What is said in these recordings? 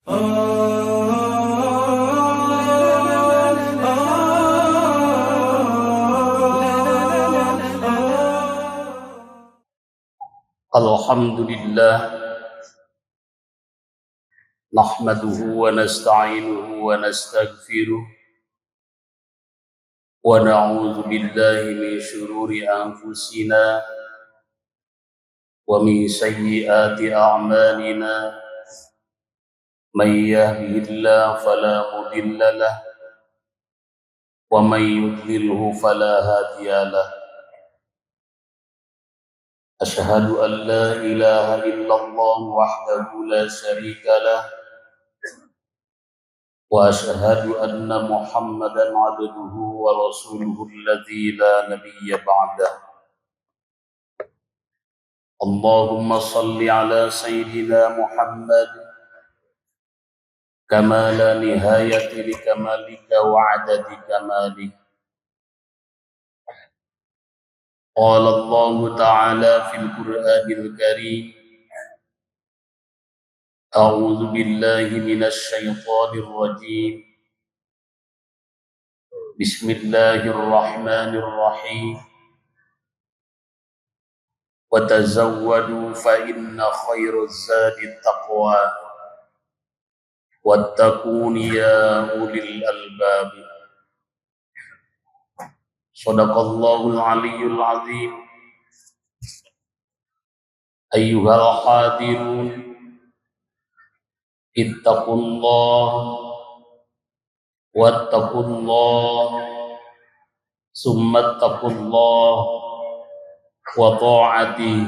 Alhamdulillah, nahmaduhu wa nasta'inuhu wa nastaghfiruh wa na'udzu billahi min shururi anfusina wa min sayyiati a'malina. Man yahdihillahu fala mudilla lahu wa man yudlilhu fala hadiya lahu. Asyhadu an la ilaha illallah wahdahu la syarika lah wa asyhadu anna Muhammadan abduhu wa rasuluhu alladzi la nabiyya ba'dah. Allahumma salli ala sayyidina Muhammad kama la nihayata li kamalika wa adadi kamalika. Qala Allah Ta'ala fil Qur'anil Karim, A'udzu billahi minasy syaithanir rajim. Bismillahirrahmanirrahim. Wa tazawwadu fa inna khairaz zadi taqwa wattaqun ya ulil albab. Shadaqallahul aliyyul azim. Ayyuhal hadirun, ittaqullah wattaqullah summa ittaqullah wa ta'ati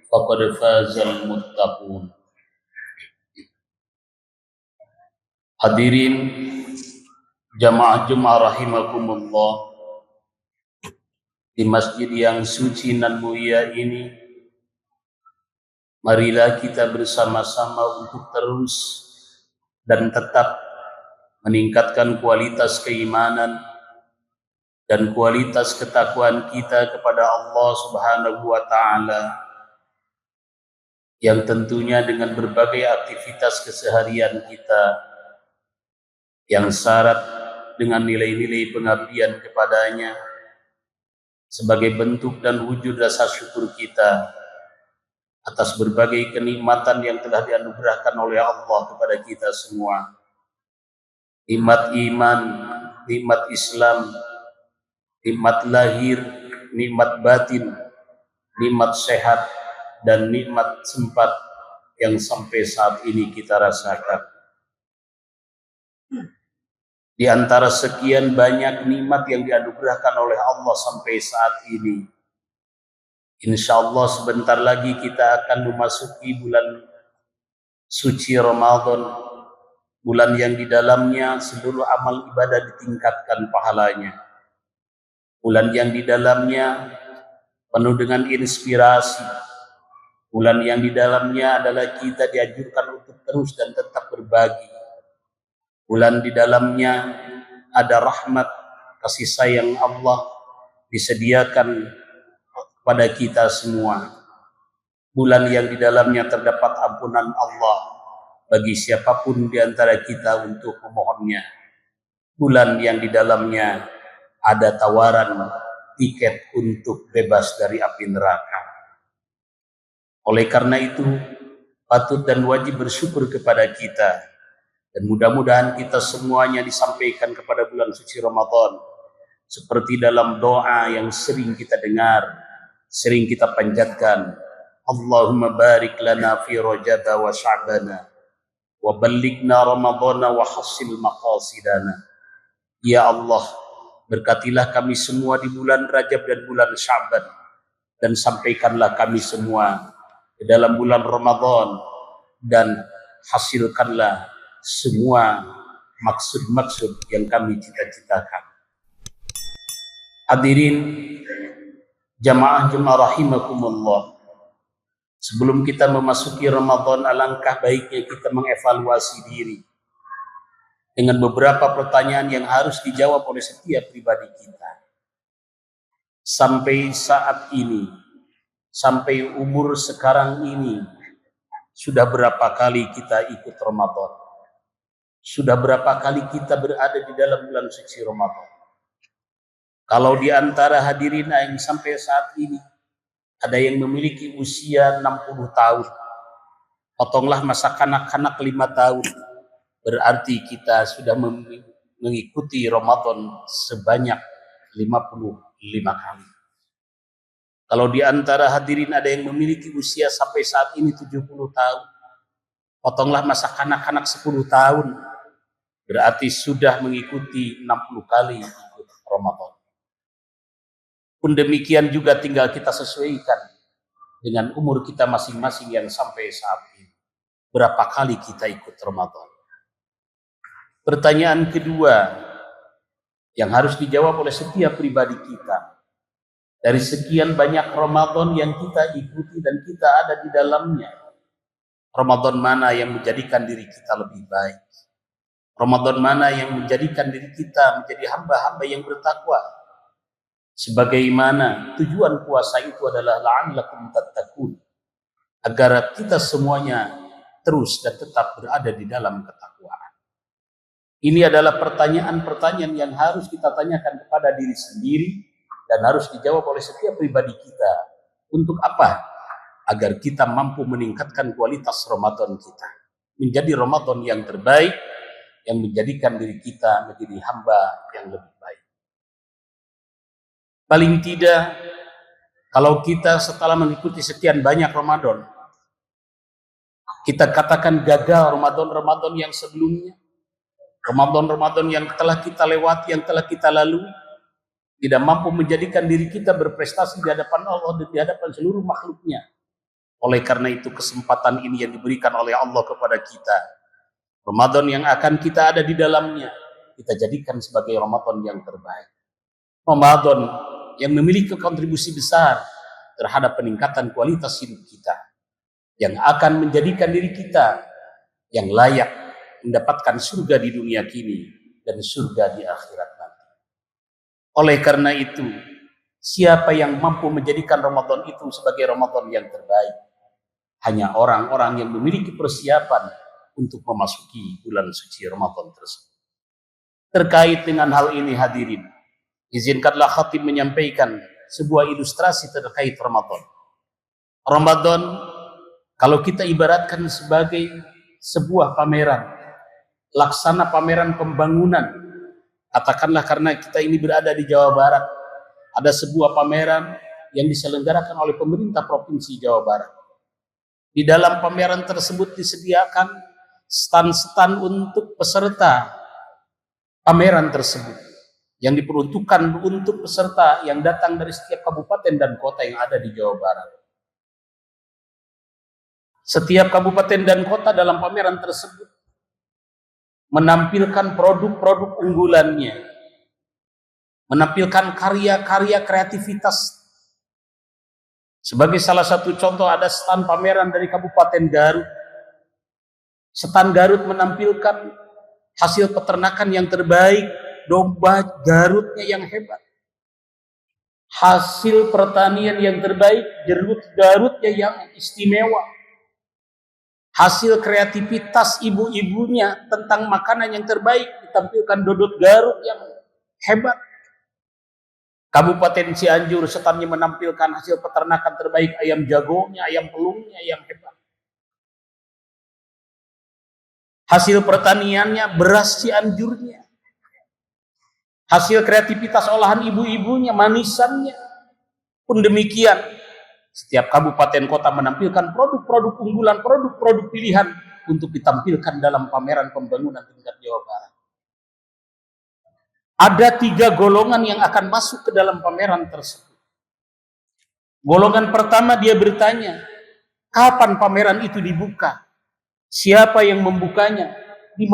faqad fazal muttaqun. Hadirin jamaah Jumat rahimakumullah, di masjid yang suci dan mulia ini, marilah kita bersama-sama untuk terus dan tetap meningkatkan kualitas keimanan dan kualitas ketakwaan kita kepada Allah Subhanahu wa Ta'ala, yang tentunya dengan berbagai aktivitas keseharian kita yang syarat dengan nilai-nilai pengabdian kepadanya, sebagai bentuk dan wujud rasa syukur kita atas berbagai kenikmatan yang telah dianugerahkan oleh Allah kepada kita semua. Nikmat iman, nikmat Islam, nikmat lahir, nikmat batin, nikmat sehat, dan nikmat sempat yang sampai saat ini kita rasakan. Di antara sekian banyak nikmat yang dianugerahkan oleh Allah sampai saat ini, insya Allah sebentar lagi kita akan memasuki bulan suci Ramadan, bulan yang di dalamnya seluruh amal ibadah ditingkatkan pahalanya, bulan yang di dalamnya penuh dengan inspirasi, bulan yang di dalamnya adalah kita dianjurkan untuk terus dan tetap berbagi, bulan di dalamnya ada rahmat kasih sayang Allah disediakan pada kita semua, bulan yang di dalamnya terdapat ampunan Allah bagi siapapun di antara kita untuk memohonnya, bulan yang di dalamnya ada tawaran tiket untuk bebas dari api neraka. Oleh karena itu patut dan wajib bersyukur kepada kita, dan mudah-mudahan kita semuanya disampaikan kepada bulan suci Ramadan seperti dalam doa yang sering kita dengar, sering kita panjatkan. Allahumma barik lana fi Rajaba wa Sya'bana wa ballighna Ramadana wa hassil maqasidana. Ya Allah, berkatilah kami semua di bulan Rajab dan bulan Sya'ban, dan sampaikanlah kami semua ke dalam bulan Ramadan, dan hasilkanlah semua maksud-maksud yang kami cita-citakan. Hadirin jamaah rahimakumullah, sebelum kita memasuki Ramadan, alangkah baiknya kita mengevaluasi diri dengan beberapa pertanyaan yang harus dijawab oleh setiap pribadi kita. Sampai saat ini, sampai umur sekarang ini, sudah berapa kali kita ikut Ramadan? Sudah berapa kali kita berada di dalam bulan suci Ramadan? Kalau di antara hadirin yang sampai saat ini ada yang memiliki usia 60 tahun, potonglah masa kanak-kanak 5 tahun, berarti kita sudah mengikuti Ramadan sebanyak 55 kali. Kalau di antara hadirin ada yang memiliki usia sampai saat ini 70 tahun, potonglah masa kanak-kanak 10 tahun, berarti sudah mengikuti 60 kali ikut Ramadan. Pun demikian juga tinggal kita sesuaikan dengan umur kita masing-masing yang sampai saat ini. Berapa kali kita ikut Ramadan? Pertanyaan kedua yang harus dijawab oleh setiap pribadi kita. Dari sekian banyak Ramadan yang kita ikuti dan kita ada di dalamnya, Ramadan mana yang menjadikan diri kita lebih baik? Ramadan mana yang menjadikan diri kita menjadi hamba-hamba yang bertakwa? Sebagaimana tujuan puasa itu adalah la'allakum tattaqun, agar kita semuanya terus dan tetap berada di dalam ketakwaan. Ini adalah pertanyaan-pertanyaan yang harus kita tanyakan kepada diri sendiri dan harus dijawab oleh setiap pribadi kita. Untuk apa? Agar kita mampu meningkatkan kualitas Ramadan kita, menjadi Ramadan yang terbaik, yang menjadikan diri kita menjadi hamba yang lebih baik. Paling tidak, kalau kita setelah mengikuti sekian banyak Ramadan, kita katakan gagal Ramadan yang sebelumnya, Ramadan yang telah kita lewati, yang telah kita lalui, tidak mampu menjadikan diri kita berprestasi di hadapan Allah dan di hadapan seluruh makhluknya. Oleh karena itu kesempatan ini yang diberikan oleh Allah kepada kita, Ramadan yang akan kita ada di dalamnya, kita jadikan sebagai Ramadan yang terbaik. Ramadan yang memiliki kontribusi besar terhadap peningkatan kualitas hidup kita, yang akan menjadikan diri kita yang layak mendapatkan surga di dunia kini dan surga di akhirat nanti. Oleh karena itu, siapa yang mampu menjadikan Ramadan itu sebagai Ramadan yang terbaik? Hanya orang-orang yang memiliki persiapan untuk memasuki bulan suci Ramadan tersebut. Terkait dengan hal ini hadirin, izinkanlah khatib menyampaikan sebuah ilustrasi terkait Ramadan. Ramadan kalau kita ibaratkan sebagai sebuah pameran, laksana pameran pembangunan. Katakanlah karena kita ini berada di Jawa Barat, ada sebuah pameran yang diselenggarakan oleh pemerintah Provinsi Jawa Barat. Di dalam pameran tersebut disediakan stan-stan untuk peserta pameran tersebut, yang diperuntukkan untuk peserta yang datang dari setiap kabupaten dan kota yang ada di Jawa Barat. Setiap kabupaten dan kota dalam pameran tersebut menampilkan produk-produk unggulannya, menampilkan karya-karya kreativitas. Sebagai salah satu contoh ada stan pameran dari Kabupaten Garut. Stan Garut menampilkan hasil peternakan yang terbaik, domba Garutnya yang hebat. Hasil pertanian yang terbaik, jeruk Garutnya yang istimewa. Hasil kreativitas ibu-ibunya tentang makanan yang terbaik, ditampilkan dodot Garut yang hebat. Kabupaten Cianjur setannya menampilkan hasil peternakan terbaik, ayam jagonya, ayam pelungnya yang hebat. Hasil pertaniannya, beras Cianjurnya. Hasil kreativitas olahan ibu-ibunya, manisannya. Pun demikian, setiap kabupaten kota menampilkan produk-produk unggulan, produk-produk pilihan untuk ditampilkan dalam pameran pembangunan tingkat Jawa Barat. Ada 3 golongan yang akan masuk ke dalam pameran tersebut. Golongan pertama dia bertanya, kapan pameran itu dibuka? Siapa yang membukanya? Di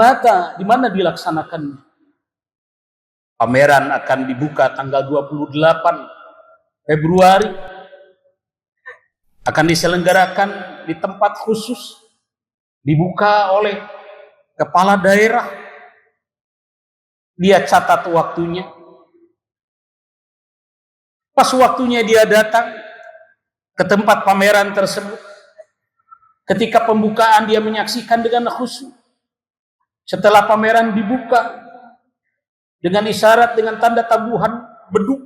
mana dilaksanakannya? Pameran akan dibuka tanggal 28 Februari. Akan diselenggarakan di tempat khusus, dibuka oleh kepala daerah. Dia catat waktunya. Pas waktunya dia datang ke tempat pameran tersebut. Ketika pembukaan dia menyaksikan dengan khusyuk. Setelah pameran dibuka dengan isyarat, dengan tanda tabuhan beduk,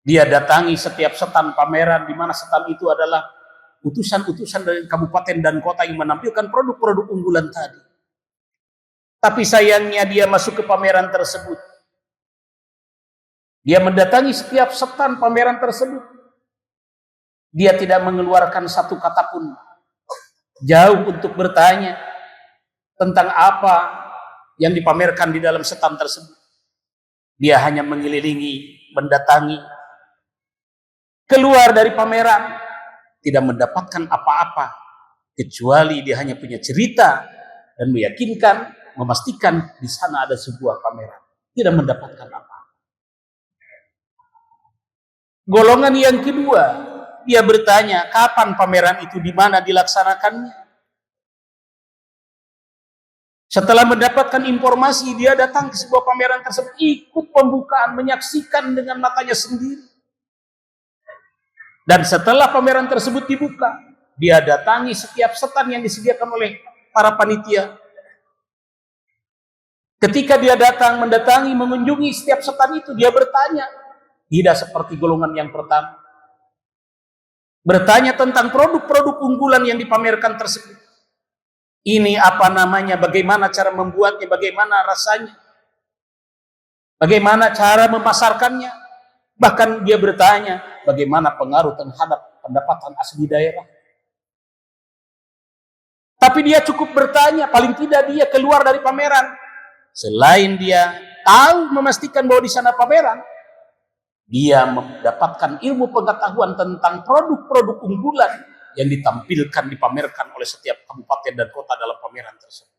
dia datangi setiap setan pameran, di mana setan itu adalah utusan-utusan dari kabupaten dan kota yang menampilkan produk-produk unggulan tadi. Tapi sayangnya dia masuk ke pameran tersebut. Dia mendatangi setiap setan pameran tersebut. Dia tidak mengeluarkan satu kata pun jauh untuk bertanya tentang apa yang dipamerkan di dalam setan tersebut. Dia hanya mengelilingi, mendatangi, keluar dari pameran, tidak mendapatkan apa-apa, kecuali dia hanya punya cerita dan meyakinkan, memastikan di sana ada sebuah pameran. Tidak mendapatkan apa-apa. Golongan yang kedua, dia bertanya, kapan pameran itu, di mana dilaksanakannya? Setelah mendapatkan informasi, dia datang ke sebuah pameran tersebut, ikut pembukaan, menyaksikan dengan matanya sendiri. Dan setelah pameran tersebut dibuka, dia datangi setiap setan yang disediakan oleh para panitia. Ketika dia datang, mendatangi, mengunjungi setiap setan itu, dia bertanya, tidak seperti golongan yang pertama. Bertanya tentang produk-produk unggulan yang dipamerkan tersebut. Ini apa namanya, bagaimana cara membuatnya, bagaimana rasanya, bagaimana cara memasarkannya. Bahkan dia bertanya, bagaimana pengaruh terhadap pendapatan asli daerah. Tapi dia cukup bertanya, paling tidak dia keluar dari pameran. Selain dia tahu, memastikan bahwa di sana pameran, dia mendapatkan ilmu pengetahuan tentang produk-produk unggulan yang ditampilkan, dipamerkan oleh setiap kabupaten dan kota dalam pameran tersebut.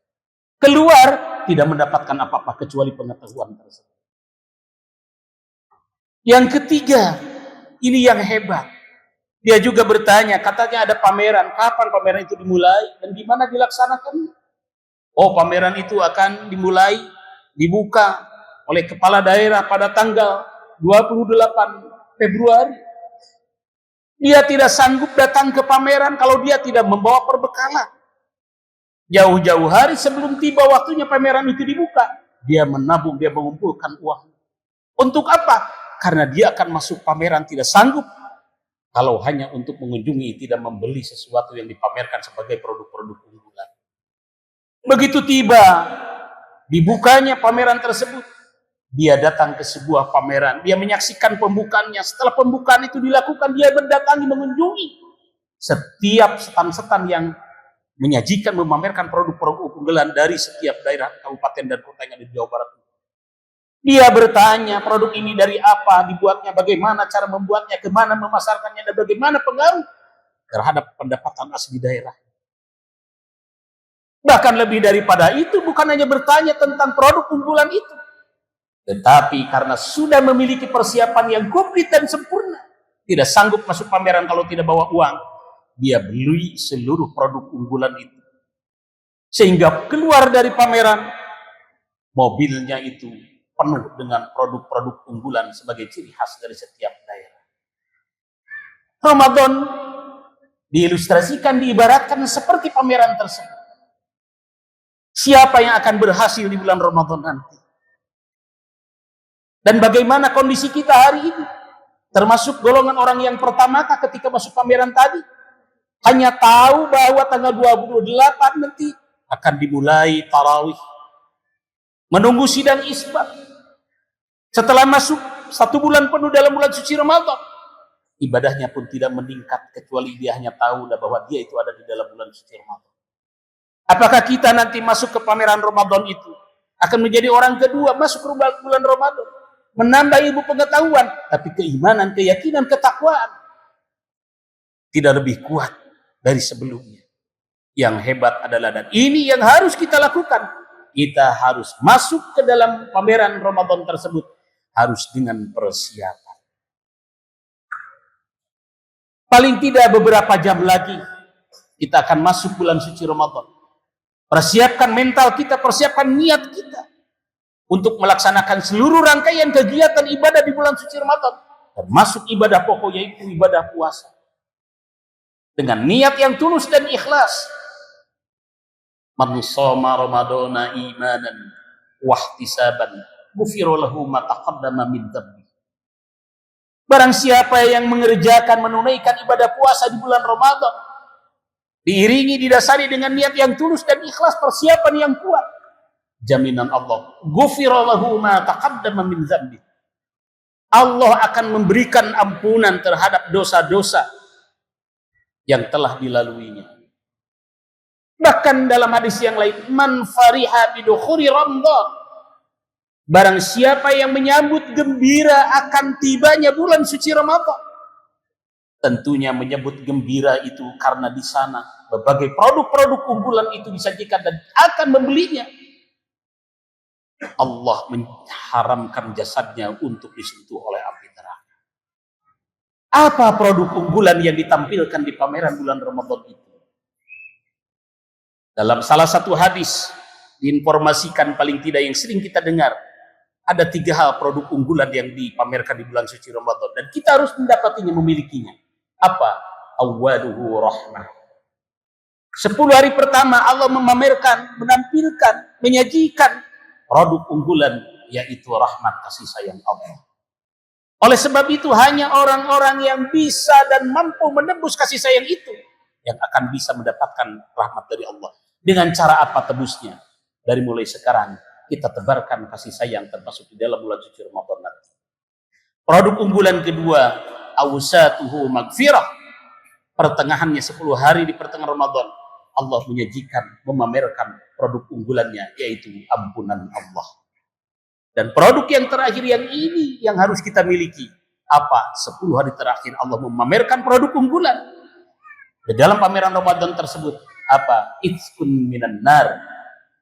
Keluar, tidak mendapatkan apa-apa kecuali pengetahuan tersebut. Yang ketiga, ini yang hebat. Dia juga bertanya, katanya ada pameran, kapan pameran itu dimulai dan di mana dilaksanakan? Oh, pameran itu akan dimulai, dibuka oleh kepala daerah pada tanggal 28 Februari. Dia tidak sanggup datang ke pameran kalau dia tidak membawa perbekalan. Jauh-jauh hari sebelum tiba waktunya pameran itu dibuka, dia menabung, dia mengumpulkan uang. Untuk apa? Karena dia akan masuk pameran tidak sanggup kalau hanya untuk mengunjungi, tidak membeli sesuatu yang dipamerkan sebagai produk-produk unggulan. Begitu tiba dibukanya pameran tersebut, dia datang ke sebuah pameran, dia menyaksikan pembukaannya. Setelah pembukaan itu dilakukan, dia mendatangi, mengunjungi setiap setan-setan yang menyajikan, memamerkan produk-produk unggulan dari setiap daerah, kabupaten dan kota yang ada di Jawa Barat. Dia bertanya, produk ini dari apa, dibuatnya bagaimana, cara membuatnya, kemana memasarkannya, dan bagaimana pengaruh terhadap pendapatan asli daerah. Bahkan lebih daripada itu, bukan hanya bertanya tentang produk unggulan itu, tetapi karena sudah memiliki persiapan yang komplit dan sempurna, tidak sanggup masuk pameran kalau tidak bawa uang, dia beli seluruh produk unggulan itu. Sehingga keluar dari pameran, mobilnya itu penuh dengan produk-produk unggulan sebagai ciri khas dari setiap daerah. Ramadan diilustrasikan, diibaratkan seperti pameran tersebut. Siapa yang akan berhasil di bulan Ramadan nanti? Dan bagaimana kondisi kita hari ini? Termasuk golongan orang yang pertama ketika masuk pameran tadi, hanya tahu bahwa tanggal 28 nanti akan dimulai tarawih, menunggu sidang isbat. Setelah masuk 1 bulan penuh dalam bulan suci Ramadan, ibadahnya pun tidak meningkat kecuali dia hanya tahu bahwa dia itu ada di dalam bulan suci Ramadan. Apakah kita nanti masuk ke pameran Ramadan itu akan menjadi orang kedua masuk ke bulan Ramadan, menambah ilmu pengetahuan, tapi keimanan, keyakinan, ketakwaan tidak lebih kuat dari sebelumnya? Yang hebat adalah, dan ini yang harus kita lakukan, kita harus masuk ke dalam pameran Ramadan tersebut harus dengan persiapan. Paling tidak beberapa jam lagi kita akan masuk bulan suci Ramadan. Persiapkan mental kita, persiapkan niat kita untuk melaksanakan seluruh rangkaian kegiatan ibadah di bulan suci Ramadan, termasuk ibadah pokok yaitu ibadah puasa. Dengan niat yang tulus dan ikhlas. Man shoma ramadhana imanan wa ihtisaban ghufira lahu ma taqaddama min dhanbi. Barang siapa yang mengerjakan menunaikan ibadah puasa di bulan Ramadan diiringi didasari dengan niat yang tulus dan ikhlas, persiapan yang kuat, jaminan Allah, ghufira lahu ma taqaddama min dhanbi. Allah akan memberikan ampunan terhadap dosa-dosa yang telah dilaluinya. Bahkan dalam hadis yang lain, man fariha bidukhuri Ramadan, barang siapa yang menyambut gembira akan tibanya bulan suci Ramadan, tentunya menyebut gembira itu karena di sana berbagai produk-produk unggulan itu disajikan dan akan membelinya. Allah mengharamkan jasadnya untuk disentuh oleh api neraka. Apa produk unggulan yang ditampilkan di pameran bulan Ramadan itu? Dalam salah satu hadis diinformasikan, paling tidak yang sering kita dengar, ada 3 hal produk unggulan yang dipamerkan di bulan suci Ramadan dan kita harus mendapatinya, memilikinya. Apa? Awwaluhu rahmah. 10 hari pertama Allah memamerkan, menampilkan, menyajikan produk unggulan, yaitu rahmat kasih sayang Allah. Oleh sebab itu hanya orang-orang yang bisa dan mampu menembus kasih sayang itu yang akan bisa mendapatkan rahmat dari Allah. Dengan cara apa tebusnya? Dari mulai sekarang kita tebarkan kasih sayang termasuk di dalam bulan suci Ramadan nanti. Produk unggulan kedua, awsatuhu magfirah. Pertengahannya 10 hari di pertengahan Ramadan, Allah menyajikan, memamerkan produk unggulannya, yaitu ampunan Allah. Dan produk yang terakhir yang ini yang harus kita miliki. Apa? 10 hari terakhir Allah memamerkan produk unggulan. Di dalam pameran Ramadan tersebut, apa? Itqun minan nar,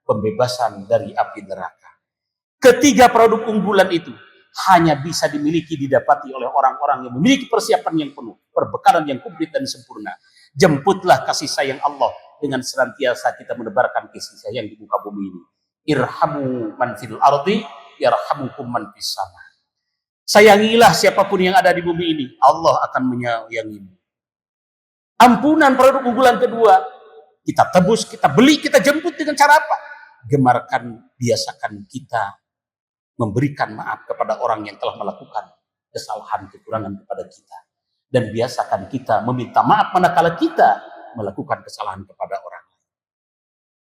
pembebasan dari api neraka. Ketiga produk unggulan itu hanya bisa dimiliki, didapati oleh orang-orang yang memiliki persiapan yang penuh, perbekalan yang komplit dan sempurna. Jemputlah kasih sayang Allah dengan senantiasa kita menebarkan kasih sayang di muka bumi ini. Irhamu man fil ardi yarhamukum man fis sama. Sayangilah siapapun yang ada di bumi ini, Allah akan menyayangimu. Ampunan produk unggulan kedua, kita tebus, kita beli, kita jemput dengan cara apa? Gemarkan, biasakan kita memberikan maaf kepada orang yang telah melakukan kesalahan, kekurangan kepada kita. Dan biasakan kita meminta maaf manakala kita melakukan kesalahan kepada orang.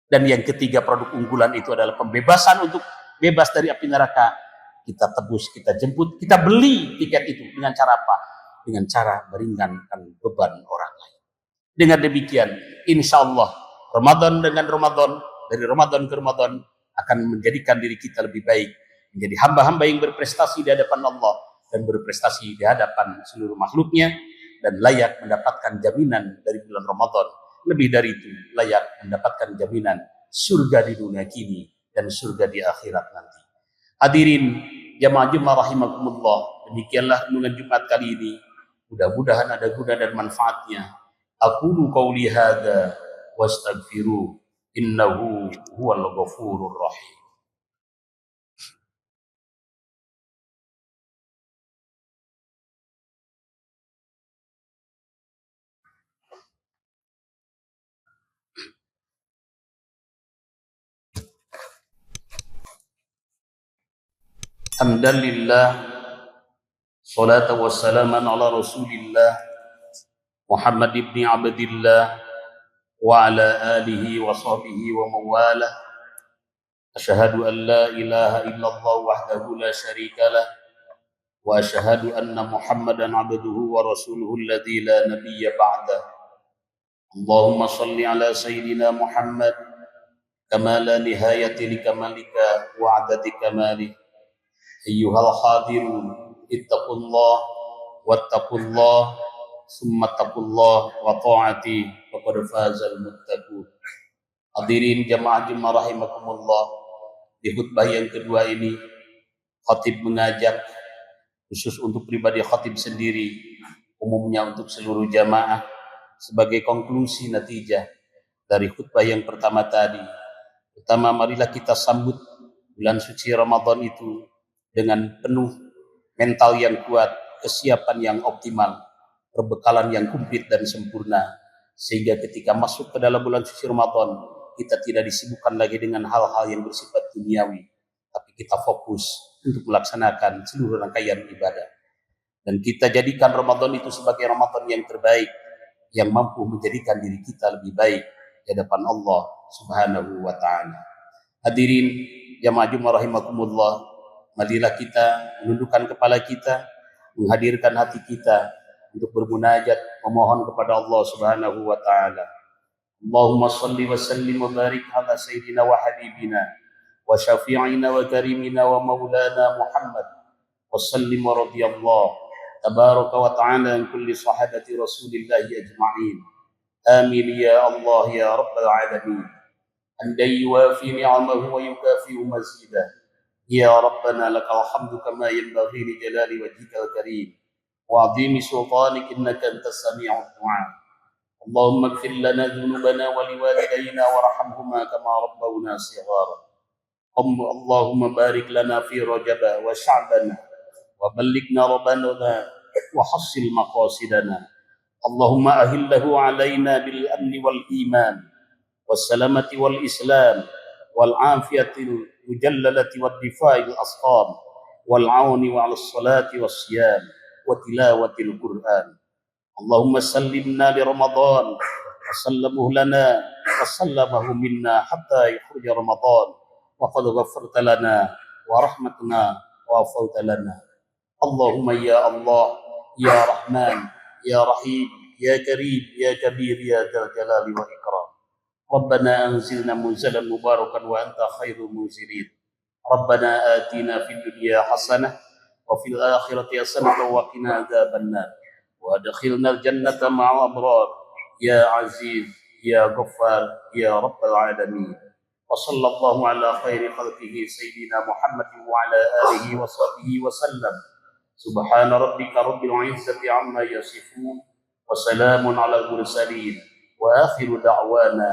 Dan yang ketiga produk unggulan itu adalah pembebasan untuk bebas dari api neraka. Kita tebus, kita jemput, kita beli tiket itu dengan cara apa? Dengan cara meringankan beban orang lain. Dengan demikian, insya Allah Ramadan dengan Ramadan, dari Ramadan ke Ramadan akan menjadikan diri kita lebih baik, menjadi hamba-hamba yang berprestasi di hadapan Allah dan berprestasi di hadapan seluruh makhluknya, dan layak mendapatkan jaminan dari bulan Ramadan. Lebih dari itu, layak mendapatkan jaminan surga di dunia kini dan surga di akhirat nanti. Hadirin jamaah rahimakumullah, demikianlah renungan Jumat kali ini. Mudah-mudahan ada guna dan manfaatnya. Aqulu qauli hadza wastaghfiru innahu huwal ghafurur rahim. Alhamdulillah, salatu wassalaman ala Rasulillah Muhammad ibn Abdillah wa ala alihi wa sahbihi wa mawalah. Asyhadu an la ilaha illallah wahdahu la syarika lah wa asyhadu anna Muhammadan abduhu wa rasuluhu alladzi la nabiyya ba'dah. Allahumma shalli ala sayyidina Muhammad kama la nihayati li kamalika wa adadi kamalih. Ayyuhal hadirun ittaqullah wattaqullah summa taqullah wa ta'ati faqad fazal muttaqun. Hadirin jamaah rahimakumullah, di khutbah yang kedua ini khatib mengajak khusus untuk pribadi khatib sendiri, umumnya untuk seluruh jamaah, sebagai konklusi natijah dari khutbah yang pertama tadi. Pertama, marilah kita sambut bulan suci Ramadan itu dengan penuh mental yang kuat, kesiapan yang optimal, perbekalan yang komplit dan sempurna, sehingga ketika masuk ke dalam bulan suci Ramadan kita tidak disibukkan lagi dengan hal-hal yang bersifat duniawi, tapi kita fokus untuk melaksanakan seluruh rangkaian ibadah. Dan kita jadikan Ramadan itu sebagai Ramadan yang terbaik, yang mampu menjadikan diri kita lebih baik di hadapan Allah Subhanahu wa taala. Hadirin jamaah Jumat rahimakumullah, marilah kita menundukkan kepala kita, menghadirkan hati kita untuk bermunajat, memohon kepada Allah Subhanahu wa taala. Allahumma shalli wa sallim wa barik ala sayyidina wa habibina wa syafi'ina wa karimina wa maulana Muhammad wa sallim wa radiyallahu tabaraka wa ta'ala an kulli sahabati Rasulillah ajma'in. Amin ya Allah ya rabbal alamin. Anda yuwafi ni'amahu wa yukafi'u mazidah. Ya Rabbana lakal hamdu kama yanbaghi li jalali wajhikal karim wa 'azimi sultanik innaka antas sami'ud du'a. Allahumma ighfir lana dhunubana wa liwalidayna warhamhuma kama rabbawna shighara. Allahumma barik lana fi Rajab wa Sya'ban wa ballighna rabbana wa hassil maqasidana. Allahumma ahillahu alaina bil amni wal iman was salamati wal islam wal afiyatil mujallalati wad difa'il asqam wal auni wa 'alas salati was siyam wa tilawatil Qur'an. Allahumma sallimna li Ramadan wa sallamuhu lana wa sallamahu minna hatta yukhruja Ramadan wa qad ghafarta lana wa rahmatna wa afawta lana. Allahumma ya Allah ya Rahman ya Rahim ya Karim ya Kabir ya Dzal Jalali wa Ikram. Rabbana anzilna munzalan mubarakan wa anta khairul munzilin. Rabbana atina fid dunya hasanah wa fil akhirati hasanah wa qina adzabannar. وادخلنا الجنة مع الأبرار يا عزيز يا غفار يا رب العالمين. وصلى الله على خير خلقه سيدنا محمد وعلى آله وصحبه وسلم. سبحان ربك رب العزة عما يصفون وسلام على المرسلين وآخر دعوانا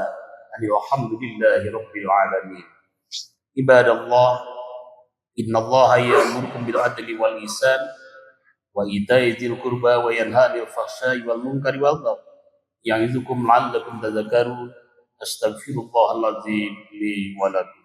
أن الحمد لله رب العالمين. عباد الله إن الله يأمركم بالعدل والإحسان وإيتاء ذي القربى وينهى عن الفحشاء والمنكر والبغي يعظكم لعلكم تذكرون. أستغفر الله العظيم لي ولكم.